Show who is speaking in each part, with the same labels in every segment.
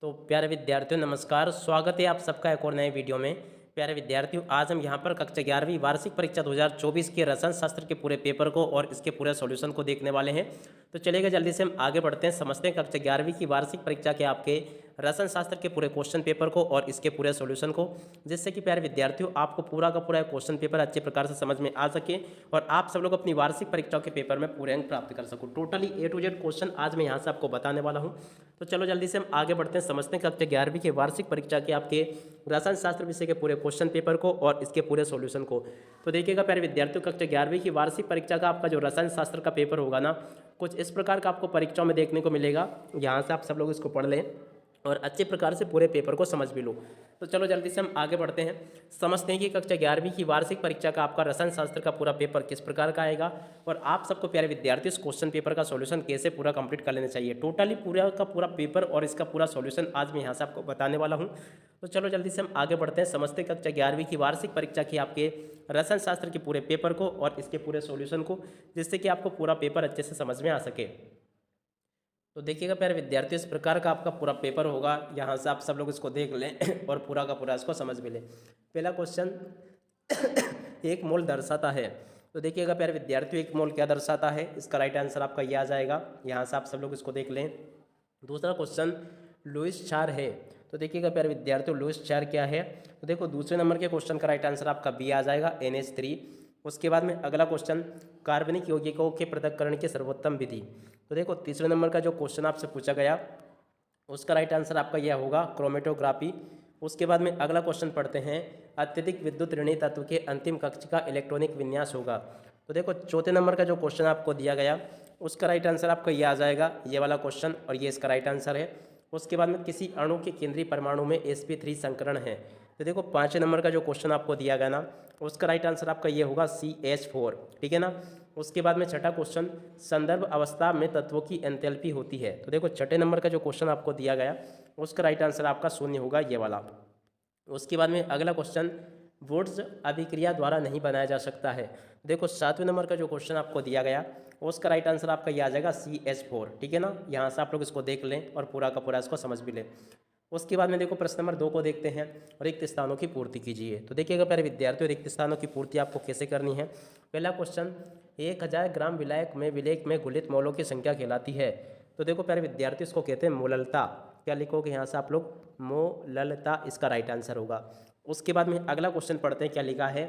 Speaker 1: तो प्यारे विद्यार्थियों नमस्कार, स्वागत है आप सबका एक और नए वीडियो में। प्यारे विद्यार्थियों, आज हम यहाँ पर कक्षा 11वीं वार्षिक परीक्षा 2024 के रसायन शास्त्र के पूरे पेपर को और इसके पूरे सॉल्यूशन को देखने वाले हैं। तो चलिएगा जल्दी से हम आगे बढ़ते हैं, समझते हैं कक्षा 11वीं की वार्षिक परीक्षा के आपके रसायन शास्त्र के पूरे क्वेश्चन पेपर को और इसके पूरे सॉल्यूशन को, जिससे कि प्यारे विद्यार्थियों आपको पूरा का पूरा क्वेश्चन पेपर अच्छे प्रकार से समझ में आ सके और आप सब लोग अपनी वार्षिक परीक्षाओं के पेपर में पूरे अंक प्राप्त कर सको। Totally A to Z question आज मैं यहाँ से आपको बताने वाला हूँ। तो चलो जल्दी से हम आगे बढ़ते हैं, समझते हैं कक्षा 11वीं के वार्षिक परीक्षा के आपके रसायन शास्त्र विषय के पूरे क्वेश्चन पेपर को और इसके पूरे सॉल्यूशन को। तो देखिएगा प्यारे विद्यार्थियों, कक्षा 11वीं की वार्षिक परीक्षा का आपका जो रसायन शास्त्र का पेपर होगा ना, कुछ इस प्रकार का आपको परीक्षाओं में देखने को मिलेगा। यहाँ से आप सब लोग इसको पढ़ लें और अच्छे प्रकार से पूरे पेपर को समझ भी लो। तो चलो जल्दी से हम आगे बढ़ते हैं, समझते हैं कि कक्षा 11वीं की वार्षिक परीक्षा का आपका रसायन शास्त्र का पूरा पेपर किस प्रकार का आएगा और आप सबको प्यारे विद्यार्थी इस क्वेश्चन पेपर का सॉल्यूशन कैसे पूरा कंप्लीट कर लेना चाहिए। टोटली पूरा का पूरा पेपर और इसका पूरा सॉल्यूशन आज मैं यहाँ से आपको बताने वाला हूँ। तो चलो जल्दी से हम आगे बढ़ते हैं, समझते हैं कक्षा 11वीं की वार्षिक परीक्षा की आपके रसायन शास्त्र के पूरे पेपर को और इसके पूरे सॉल्यूशन को, जिससे कि आपको पूरा पेपर अच्छे से समझ में आ सके। तो देखिएगा प्यारे विद्यार्थियों, इस प्रकार का आपका पूरा पेपर होगा। यहाँ से आप सब लोग इसको देख लें और पूरा का पूरा इसको समझ भी लें। पहला क्वेश्चन एक मोल दर्शाता है। तो देखिएगा प्यारे विद्यार्थियों, एक मोल क्या दर्शाता है, इसका राइट आंसर आपका ये आ जाएगा। यहाँ से आप सब लोग इसको देख लें। दूसरा क्वेश्चन लुईस क्षार है। तो देखिएगा प्यारे विद्यार्थियों, लुईस क्षार क्या है। तो देखो दूसरे नंबर के क्वेश्चन का राइट आंसर आपका बी आ जाएगा, NH3। उसके बाद में अगला क्वेश्चन कार्बनिक यौगिकों के पृथक्करण की सर्वोत्तम विधि। तो देखो तीसरे नंबर का जो क्वेश्चन आपसे पूछा गया उसका राइट आंसर आपका यह होगा क्रोमेटोग्राफी। उसके बाद में अगला क्वेश्चन पढ़ते हैं, अत्यधिक विद्युत ऋणात्मक तत्व के अंतिम कक्ष का इलेक्ट्रॉनिक विन्यास होगा। तो देखो चौथे नंबर का जो क्वेश्चन आपको दिया गया उसका राइट आंसर आपका ये आ जाएगा, ये वाला क्वेश्चन, और ये इसका राइट आंसर है। उसके बाद में किसी अणु के केंद्रीय परमाणु में sp3 संकरण है। तो देखो पाँचवें नंबर का जो क्वेश्चन आपको दिया गया ना उसका राइट आंसर आपका ये होगा CH4, ठीक है ना। उसके बाद में छठा क्वेश्चन, संदर्भ अवस्था में तत्वों की एंथैल्पी होती है। तो देखो छठे नंबर का जो क्वेश्चन आपको दिया गया उसका राइट आंसर आपका शून्य होगा, ये वाला। उसके बाद में अगला क्वेश्चन, वुड्स अभिक्रिया द्वारा नहीं बनाया जा सकता है। देखो सातवें नंबर का जो क्वेश्चन आपको दिया गया उसका राइट आंसर आपका ये आ जाएगा CH4, ठीक है ना। यहाँ से आप लोग इसको देख लें और पूरा का पूरा इसको समझ भी लें। उसके बाद में देखो प्रश्न नंबर 2 को देखते हैं, रिक्त स्थानों की पूर्ति कीजिए। तो देखिएगा प्यारे विद्यार्थियों, रिक्त स्थानों की पूर्ति आपको कैसे करनी है। पहला क्वेश्चन, 1000 ग्राम विलेक में घुलित मौलों की संख्या कहलाती है। तो देखो प्यारे विद्यार्थियों, इसको कहते हैं मोललता। क्या लिखोगे यहाँ से आप लोग, मोललता, इसका राइट आंसर होगा। उसके बाद में अगला क्वेश्चन पढ़ते हैं, क्या लिखा है,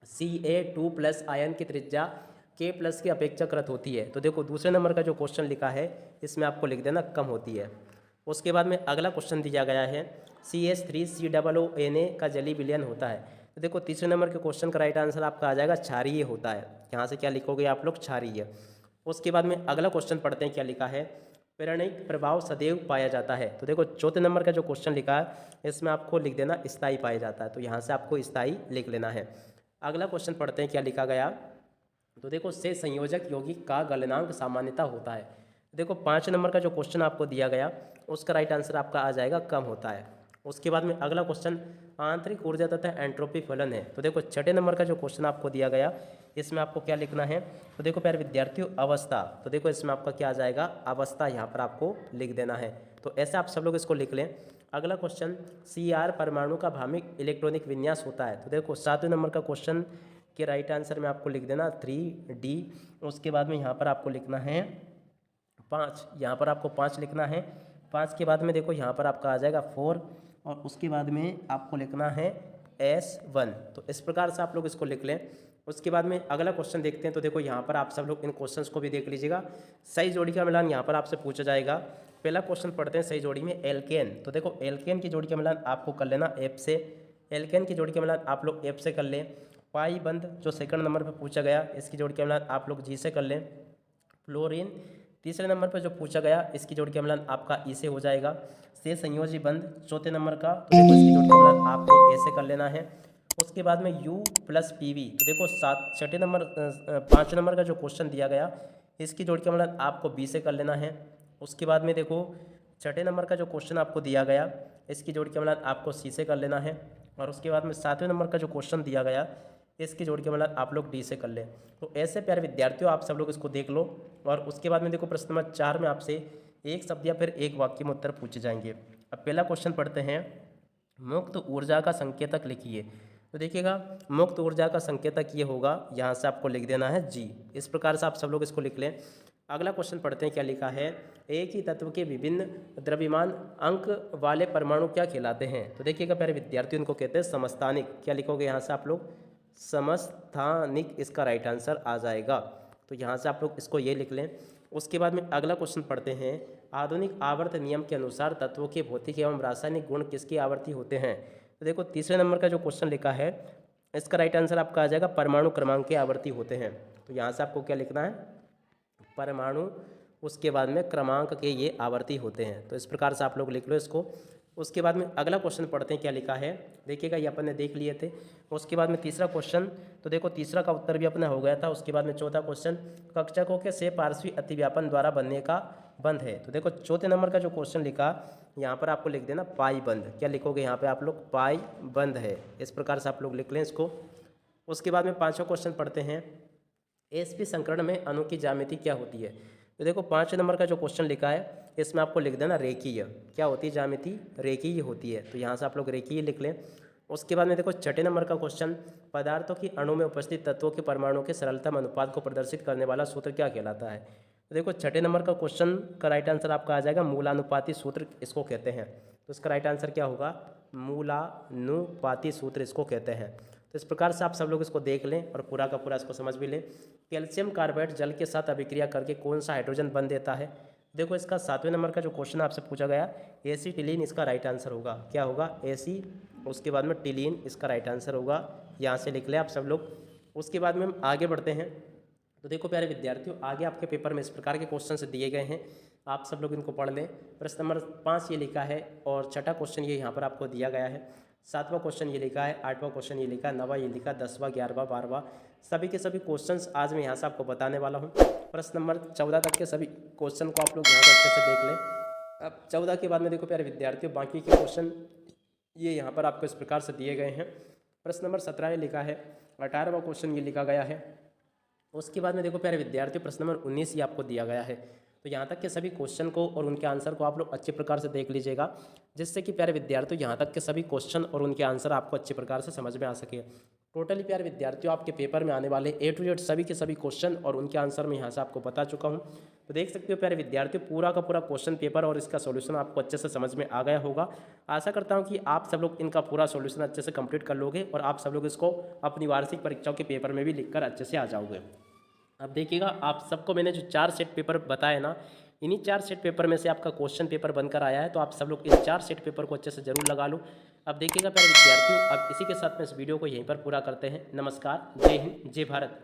Speaker 1: Ca2+ आयन की त्रिज्या K+ की अपेक्षाकृत होती है। तो देखो दूसरे नंबर का जो क्वेश्चन लिखा है इसमें आपको लिख देना कम होती है। उसके बाद में अगला क्वेश्चन दिया गया है, CH3COONA का जलीय विलयन होता है। तो देखो तीसरे नंबर के क्वेश्चन का राइट आंसर आपका आ जाएगा क्षारीय होता है। यहाँ से क्या लिखोगे आप लोग, क्षारीय। उसके बाद में अगला क्वेश्चन पढ़ते हैं, क्या लिखा है, प्रेरणिक प्रभाव सदैव पाया जाता है। तो देखो चौथे नंबर का जो क्वेश्चन लिखा है इसमें आपको लिख देना स्थायी पाया जाता है। तो यहाँ से आपको स्थायी लिख लेना है। अगला क्वेश्चन पढ़ते हैं, क्या लिखा गया। तो देखो से संयोजक यौगिक का गलनांक सामान्यता होता है। देखो 5 नंबर का जो क्वेश्चन आपको दिया गया उसका राइट आंसर आपका आ जाएगा कम होता है। उसके बाद में अगला क्वेश्चन, आंतरिक ऊर्जा तथा एंट्रोपी फलन है। तो देखो छठे नंबर का जो क्वेश्चन आपको दिया गया इसमें आपको क्या लिखना है। तो देखो प्यारे विद्यार्थियों, अवस्था। तो देखो इसमें आपका क्या आ जाएगा, अवस्था, यहाँ पर आपको लिख देना है। तो ऐसे आप सब लोग इसको लिख लें। अगला क्वेश्चन, Cr परमाणु का भामिक इलेक्ट्रॉनिक विन्यास होता है। तो देखो 7वें नंबर का क्वेश्चन के राइट आंसर में आपको लिख देना 3D। उसके बाद में यहाँ पर आपको लिखना है 5, यहाँ पर आपको 5 लिखना है। 5 के बाद में देखो यहाँ पर आपका आ जाएगा 4 और उसके बाद में आपको लिखना है S1। तो इस प्रकार से आप लोग इसको लिख लें। उसके बाद में अगला क्वेश्चन देखते हैं। तो देखो यहाँ पर आप सब लोग इन क्वेश्चंस को भी देख लीजिएगा। सही जोड़ी का मिलान यहाँ पर आपसे पूछा जाएगा। पहला क्वेश्चन पढ़ते हैं, सही जोड़ी में एल्केन। तो देखो एल्केन की जोड़ी का मिलान आपको कर लेना F से। एल्केन की जोड़ी का मिलान आप लोग F से कर लें। पाई बंद जो सेकंड नंबर पर पूछा गया इसकी जोड़ी का मिलान आप लोग G से कर लें। फ्लोरीन तीसरे नंबर पर जो पूछा गया इसकी जोड़ी का मिलान आपका ई से हो जाएगा। से संयोजी बंध चौथे नंबर का, तो देखो इसकी जोड़ी का मिलान आपको ए से कर लेना है। उसके बाद में U+PV। तो देखो छठे नंबर 5 नंबर का जो क्वेश्चन दिया गया इसकी जोड़ी का मिलान आपको बी से कर लेना है। उसके बाद में देखो छठे नंबर का जो क्वेश्चन आपको दिया गया इसकी जोड़ी का मिलान आपको सी से कर लेना है। और उसके बाद में 7वें नंबर का जो क्वेश्चन दिया गया इसकी जोड़ के मिलान आप लोग डी से कर लें। तो ऐसे प्यारे विद्यार्थियों आप सब लोग इसको देख लो। और उसके बाद में देखो प्रश्न नंबर 4 में आपसे एक शब्द या फिर एक वाक्य में उत्तर पूछे जाएंगे। अब पहला क्वेश्चन पढ़ते हैं, मुक्त ऊर्जा का संकेतक लिखिए। तो देखिएगा मुक्त ऊर्जा का संकेतक ये होगा, यहाँ से आपको लिख देना है G। इस प्रकार से आप सब लोग इसको लिख लें। अगला क्वेश्चन पढ़ते हैं, क्या लिखा है, एक ही तत्व के विभिन्न द्रव्यमान अंक वाले परमाणु क्या कहलाते हैं। तो देखिएगा प्यारे विद्यार्थियों, इनको कहते हैं समस्थानिक। क्या लिखोगे यहाँ से आप लोग, समस्थानिक इसका राइट आंसर आ जाएगा। तो यहाँ से आप लोग इसको ये लिख लें। उसके बाद में अगला क्वेश्चन पढ़ते हैं, आधुनिक आवर्त नियम के अनुसार तत्वों के भौतिक एवं रासायनिक गुण किसकी आवर्ती होते हैं। तो देखो तीसरे नंबर का जो क्वेश्चन लिखा है, इसका राइट आंसर आपका आ जाएगा परमाणु क्रमांक के आवर्ती होते हैं। तो यहाँ से आपको क्या लिखना है, परमाणु, उसके बाद में क्रमांक के ये आवर्ती होते हैं। तो इस प्रकार से आप लोग लिख लो इसको। उसके बाद में अगला क्वेश्चन पढ़ते हैं, क्या लिखा है, देखिएगा ये अपन ने देख लिए थे। उसके बाद में तीसरा क्वेश्चन, तो देखो तीसरा का उत्तर भी अपना हो गया था। उसके बाद में चौथा क्वेश्चन, कक्षकों के से पार्श्वी अतिव्यापन द्वारा बनने का बंध है। तो देखो चौथे नंबर का जो क्वेश्चन लिखा, यहाँ पर आपको लिख देना पाई बंध। क्या लिखोगे यहाँ पे आप लोग, पाई बंध है। इस प्रकार से आप लोग लिख लें इसको। उसके बाद में पाँचवा क्वेश्चन पढ़ते हैं, sp संकरण में अणु की ज्यामिति क्या होती है। तो देखो 5 नंबर का जो क्वेश्चन लिखा है, इसमें आपको लिख देना रेखीय। क्या होती है ज्यामिति, रेखीय होती है। तो यहाँ से आप लोग रेखीय लिख लें। उसके बाद में देखो छठे नंबर का क्वेश्चन, पदार्थों की अणु में उपस्थित तत्वों के परमाणुओं के सरलतम अनुपात को प्रदर्शित करने वाला सूत्र क्या कहलाता है। तो देखो छठे नंबर का क्वेश्चन का राइट आंसर आपका आ जाएगा मूलानुपाती सूत्र इसको कहते हैं। तो इसका राइट आंसर क्या होगा, मूलानुपाती सूत्र इसको कहते हैं। तो इस प्रकार से आप सब लोग इसको देख लें और पूरा का पूरा इसको समझ भी लें। कैल्शियम कार्बाइड जल के साथ अभिक्रिया करके कौन सा हाइड्रोजन बन देता है। देखो इसका 7वें नंबर का जो क्वेश्चन आपसे पूछा गया, एसीटिलीन इसका राइट आंसर होगा। क्या होगा, एसी, उसके बाद में टिलीन इसका राइट आंसर होगा। यहाँ से लिख लें आप सब लोग। उसके बाद में हम आगे बढ़ते हैं। तो देखो प्यारे विद्यार्थियों, आगे आपके पेपर में इस प्रकार के क्वेश्चन दिए गए हैं, आप सब लोग इनको पढ़ लें। प्रश्न नंबर 5 ये लिखा है और छठा क्वेश्चन ये यहाँ पर आपको दिया गया है। 7वां क्वेश्चन ये लिखा है, 8वां क्वेश्चन ये लिखा है, 9वां ये लिखा, 10वां, 11वां, 12वां, सभी के सभी क्वेश्चंस आज मैं यहाँ से आपको बताने वाला हूँ। प्रश्न नंबर 14 तक के सभी क्वेश्चन को आप लोग यहाँ पर अच्छे से देख लें। अब 14 के बाद में देखो प्यारे विद्यार्थियों, बाकी के क्वेश्चन ये यहाँ पर आपको इस प्रकार से दिए गए हैं। प्रश्न नंबर 17 ये लिखा है, 18वां क्वेश्चन ये लिखा गया है। उसके बाद में देखो प्यारे विद्यार्थियों, प्रश्न नंबर 19 ये आपको दिया गया है। तो यहाँ तक के सभी क्वेश्चन को और उनके आंसर को आप लोग अच्छे प्रकार से देख लीजिएगा, जिससे कि प्यारे विद्यार्थियों यहाँ तक के सभी क्वेश्चन और उनके आंसर आपको अच्छे प्रकार से समझ में आ सके। टोटली प्यारे विद्यार्थियों आपके पेपर में आने वाले A to Z सभी के सभी क्वेश्चन और उनके आंसर मैं यहाँ से आपको बता चुका हूँ। तो देख सकते हो प्यारे विद्यार्थियों, पूरा का पूरा क्वेश्चन पेपर और इसका सॉल्यूशन आपको अच्छे से समझ में आ गया होगा। आशा करता हूँ कि आप सब लोग इनका पूरा सॉल्यूशन अच्छे से कंप्लीट कर लोगे और आप सब लोग इसको अपनी वार्षिक परीक्षाओं के पेपर में भी लिखकर अच्छे से आ जाओगे। अब देखिएगा, आप सबको मैंने जो 4 सेट पेपर बताए ना, इन्हीं 4 सेट पेपर में से आपका क्वेश्चन पेपर बनकर आया है। तो आप सब लोग इन 4 सेट पेपर को अच्छे से जरूर लगा लो। अब देखिएगा प्यारे विद्यार्थियों, अब इसी के साथ में इस वीडियो को यहीं पर पूरा करते हैं। नमस्कार, जय हिंद, जय भारत।